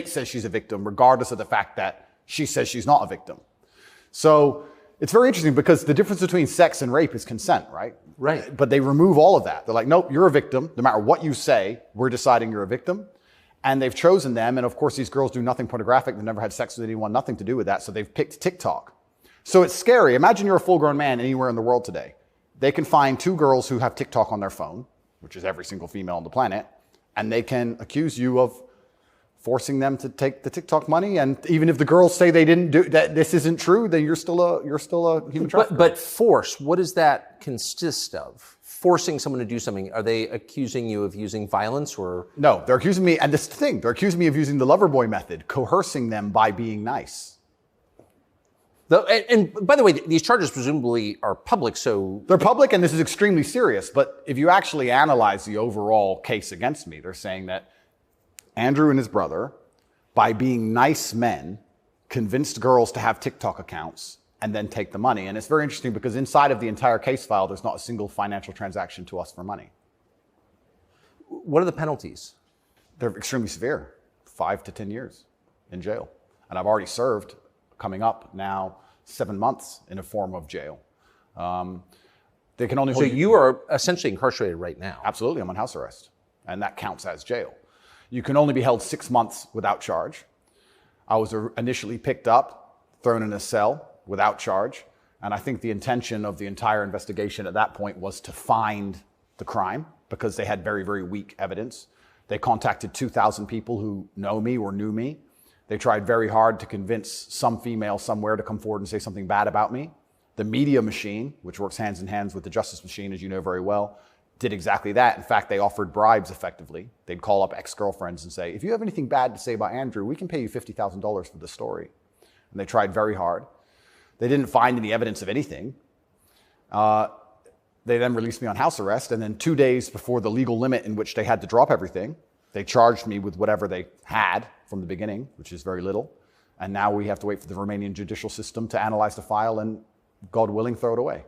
says she's a victim, regardless of the fact that she says she's not a victim. So it's very interesting because the difference between sex and rape is consent, right? Right. But they remove all of that. They're like, nope, you're a victim. No matter what you say, we're deciding you're a victim. And they've chosen them. And of course, these girls do nothing pornographic. They've never had sex with anyone, nothing to do with that. So they've picked TikTok. So it's scary. Imagine you're a full-grown man anywhere in the world today. They can find two girls who have TikTok on their phone, which is every single female on the planet, and they can accuse you of forcing them to take the TikTok money. And even if the girls say they didn't do that, this isn't true, then you're still a human trafficker. But force, what does that consist of? Forcing someone to do something? Are they accusing you of using violence or? No, they're accusing me, and this is the thing, they're accusing me of using the lover boy method, coercing them by being nice. And by the way, these charges presumably are public, so... They're public, and this is extremely serious, but if you actually analyze the overall case against me, they're saying that Andrew and his brother, by being nice men, convinced girls to have TikTok accounts and then take the money. And it's very interesting because inside of the entire case file, there's not a single financial transaction to us for money. What are the penalties? They're extremely severe, 5 to 10 years in jail. And I've already served, coming up now, 7 months in a form of jail. They can only hold So you are essentially incarcerated right now. Absolutely, I'm on house arrest, and that counts as jail. You can only be held 6 months without charge. I was initially picked up, thrown in a cell without charge, and I think the intention of the entire investigation at that point was to find the crime because they had very, very weak evidence. They contacted 2,000 people who know me or knew me. They tried very hard to convince some female somewhere to come forward and say something bad about me. The media machine, which works hands in hands with the justice machine, as you know very well, did exactly that. In fact, they offered bribes effectively. They'd call up ex-girlfriends and say, if you have anything bad to say about Andrew, we can pay you $50,000 for the story. And they tried very hard. They didn't find any evidence of anything. They then released me on house arrest, and then 2 days before the legal limit in which they had to drop everything, they charged me with whatever they had from the beginning, which is very little. And now we have to wait for the Romanian judicial system to analyze the file and, God willing, throw it away.